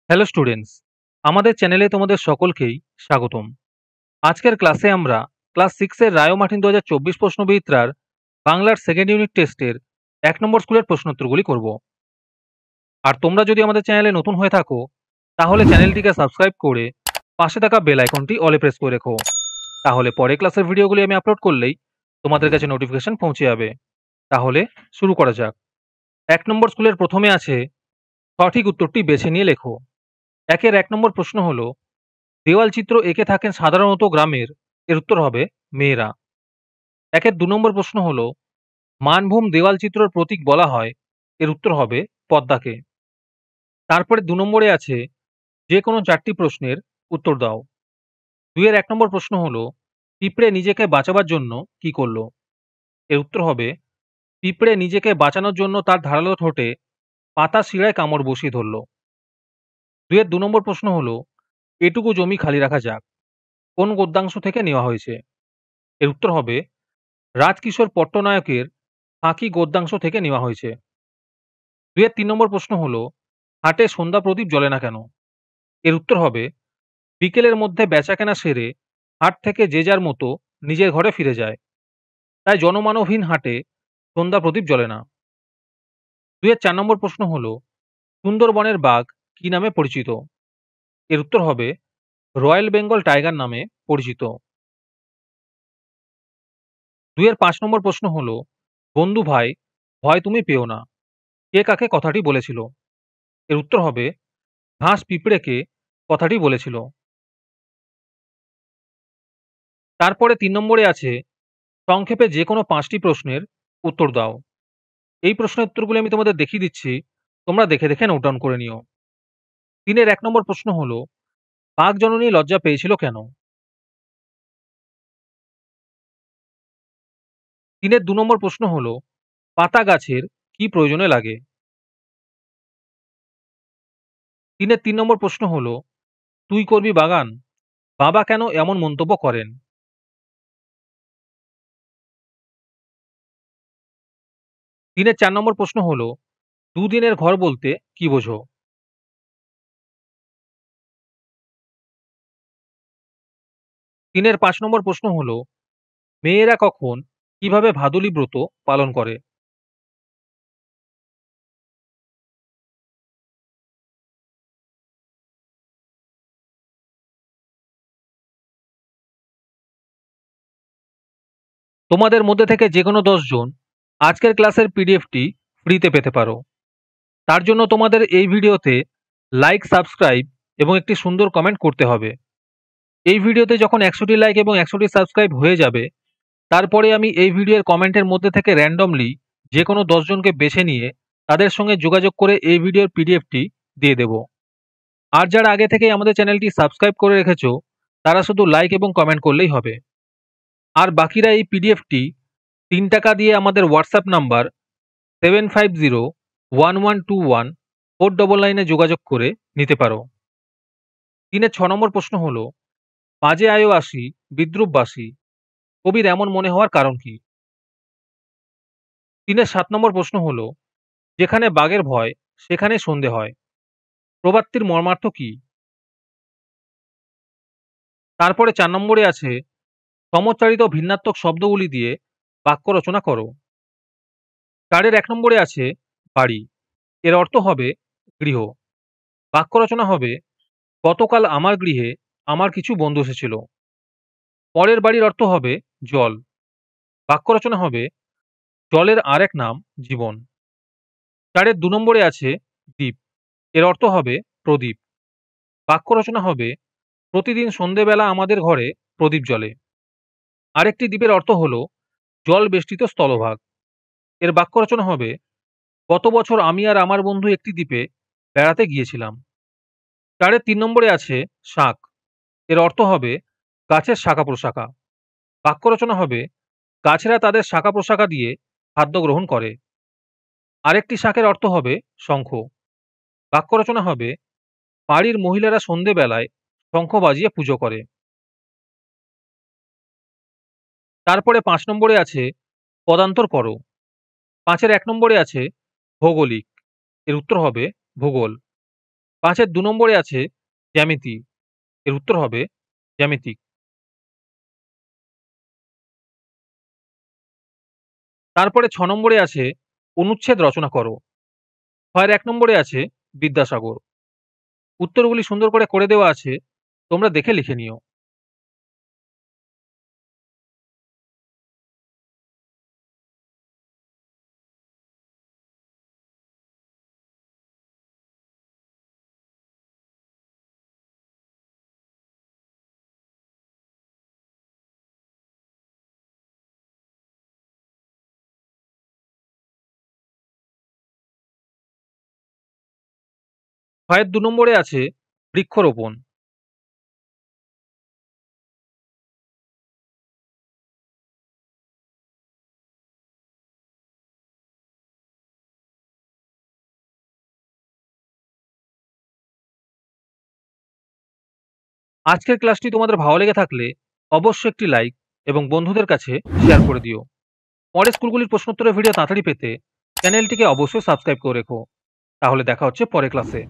Hello students, আমাদের চ্যানেলে তোমাদের সকলকেই স্বাগতম। আজকের ক্লাসে আমরা ক্লাস 6 এর রায় ও মার্টিন 2024 প্রশ্নবিচিত্রার বাংলার সেকেন্ড ইউনিট টেস্টের 1 নম্বর স্কুলের প্রশ্নোত্তরগুলি করব। আর তোমরা যদি আমাদের চ্যানেলে নতুন হয়ে থাকো তাহলে চ্যানেলটিকে সাবস্ক্রাইব করে পাশে থাকা বেল আইকনটি অলে প্রেস করে রেখো। তাহলে পরে ক্লাসের ভিডিওগুলি আমি আপলোড করলেই তোমাদের কাছে নোটিফিকেশন পৌঁছে যাবে। তাহলে শুরু করা যাক। 1 নম্বর স্কুলের প্রথমে আছে সঠিক উত্তরটি বেছে নিয়ে লেখো। 1 নম্বর প্রশ্ন হলো, দেওয়াল চিত্র এঁকে থাকেন সাধারণত গ্রামের, এর উত্তর হবে মেয়েরা। 2 নম্বর প্রশ্ন হলো, মানভূম দেওয়াল চিত্রর প্রতীক বলা হয়, এর উত্তর হবে পদ্মাকে। তারপরে 2 নম্বরে আছে যে কোনো 4টি প্রশ্নের উত্তর দাও। 1 নম্বর প্রশ্ন হলো, পিঁপড়ে নিজেকে বাঁচাবার জন্য কি করলো, এর উত্তর হবে পিঁপড়ে নিজেকে বাঁচানোর জন্য তার ধারালো ঠোঁটে পাতা শিরায় কামড় বসিয়ে ধরল। 2 নম্বর প্রশ্ন হলো, এটুকু জমি খালি রাখা যাক, কোন গদ্যাংশ থেকে নেওয়া হয়েছে, এর উত্তর হবে রাজকিশোর পট্টনায়কের ফাঁকি গদ্যাংশ থেকে নেওয়া হয়েছে। 3 নম্বর প্রশ্ন হলো, হাটে সন্ধ্যা প্রদীপ জ্বলে না কেন, এর উত্তর হবে বিকেলের মধ্যে বেচাকেনা সেরে হাট থেকে যে যার মতো নিজের ঘরে ফিরে যায়, তাই জনমানবহীন হাটে সন্ধ্যা প্রদীপ জ্বলে না। 4 নম্বর প্রশ্ন হলো, সুন্দরবনের বাঘ কি নামে পরিচিত, এর উত্তর হবে রয়্যাল বেঙ্গল টাইগার নামে পরিচিত। 5 নম্বর প্রশ্ন হলো, বন্ধু ভাই ভয় তুমি পেও না, কে কাকে কথাটি বলেছিল, এর উত্তর হবে ঘাস পিঁপড়েকে কথাটি বলেছিল। তারপরে 3 নম্বরে আছে সংক্ষেপে যে কোনো 5টি প্রশ্নের উত্তর দাও। এই প্রশ্নের উত্তরগুলো আমি তোমাদের দেখিয়ে দিচ্ছি, তোমরা দেখে দেখে নোট ডাউন করে নিও। 1 নম্বর প্রশ্ন হলো, বাঘ জননী লজ্জা পেয়েছিল কেন। 2 নম্বর প্রশ্ন হলো, পাতা গাছের কি প্রয়োজনে লাগে। 3 নম্বর প্রশ্ন হলো, তুই করবি বাগান, বাবা কেন এমন মন্তব্য করেন। 4 নম্বর প্রশ্ন হলো, দুদিনের ঘর বলতে কি বোঝো। 5 নম্বর প্রশ্ন হলো, মেয়েরা কখন কিভাবে ভাদুলী ব্রত পালন করে। তোমাদের মধ্যে থেকে যে কোনো 10 জন আজকের ক্লাসের পিডিএফটি ফ্রিতে পেতে পারো। তার জন্য তোমাদের এই ভিডিওতে লাইক, সাবস্ক্রাইব এবং একটি সুন্দর কমেন্ট করতে হবে। এই ভিডিওতে যখন 100টি লাইক এবং 100টি সাবস্ক্রাইব হয়ে যাবে, তারপরে আমি এই ভিডিওর কমেন্টের মধ্যে থেকে র্যান্ডমলি যে কোনো 10 জনকে বেছে নিয়ে তাদের সঙ্গে যোগাযোগ করে এই ভিডিওর পিডিএফটি দিয়ে দেব। আর যারা আগে থেকেই আমাদের চ্যানেলটি সাবস্ক্রাইব করে রেখেছো তারা শুধু লাইক এবং কমেন্ট করলেই হবে। আর বাকিরা এই পিডিএফটি 3 টাকা দিয়ে আমাদের হোয়াটসঅ্যাপ নাম্বার 7501121499 যোগাযোগ করে নিতে পারো। 6 নম্বর প্রশ্ন হলো, বাজে আয়ও আসি বিদ্রুপবাসী, কবির এমন মনে হওয়ার কারণ কি। 7 নম্বর প্রশ্ন হলো, যেখানে বাঘের ভয় সেখানে সন্ধে হয়, প্রবাদটির মর্মার্থ কি। তারপরে 4 নম্বরে আছে সমচ্চারিত ভিন্নাত্মক শব্দগুলি দিয়ে বাক্য রচনা করো। 1 নম্বরে আছে বাড়ি, এর অর্থ হবে গৃহ। বাক্য রচনা হবে, গতকাল আমার গৃহে আমার কিছু বন্ধু এসেছিল। পরের বাড়ির অর্থ হবে জল। বাক্য রচনা হবে, জলের আরেক নাম জীবন। 2 নম্বরে আছে দ্বীপ, এর অর্থ হবে প্রদীপ। বাক্য রচনা হবে, প্রতিদিন সন্ধেবেলা আমাদের ঘরে প্রদীপ জ্বলে। আরেকটি দ্বীপের অর্থ হলো জল বেষ্টিত স্থলভাগ। এর বাক্য রচনা হবে, গত বছর আমি আর আমার বন্ধু একটি দ্বীপে বেড়াতে গিয়েছিলাম। 3 নম্বরে আছে শাক, এর অর্থ হবে গাছের শাখা প্রশাখা। বাক্য রচনা হবে, গাছেরা তাদের শাখা প্রশাখা দিয়ে খাদ্য গ্রহণ করে। আরেকটি শাকের অর্থ হবে শঙ্খ। বাক্য রচনা হবে, বাড়ির মহিলারা সন্ধেবেলায় শঙ্খ বাজিয়ে পুজো করে। তারপরে 5 নম্বরে আছে পদান্তর করো। 5 নম্বরে আছে ভৌগোলিক, এর উত্তর হবে ভূগোল। 5 এর 2 নম্বরে আছে জ্যামিতি। এর উত্তর হবে জ্যামিতিক। তারপরে 6 নম্বরে আছে অনুচ্ছেদ রচনা করো। 6 এর 1 নম্বরে আছে বিদ্যাসাগর। উত্তরগুলি সুন্দর করে দেওয়া আছে। তোমরা দেখে লিখে নিও। ছয়ের 2 নম্বরে আছে বৃক্ষরোপণ। আজকের ক্লাসটি তোমাদের ভালো লেগে থাকলে অবশ্যই একটি লাইক এবং বন্ধুদের কাছে শেয়ার করে দিও। পরের স্কুলগুলির প্রশ্নোত্তরের ভিডিও তাড়াতাড়ি পেতে চ্যানেলটিকে অবশ্যই সাবস্ক্রাইব করে রেখো। তাহলে দেখা হচ্ছে পরের ক্লাসে।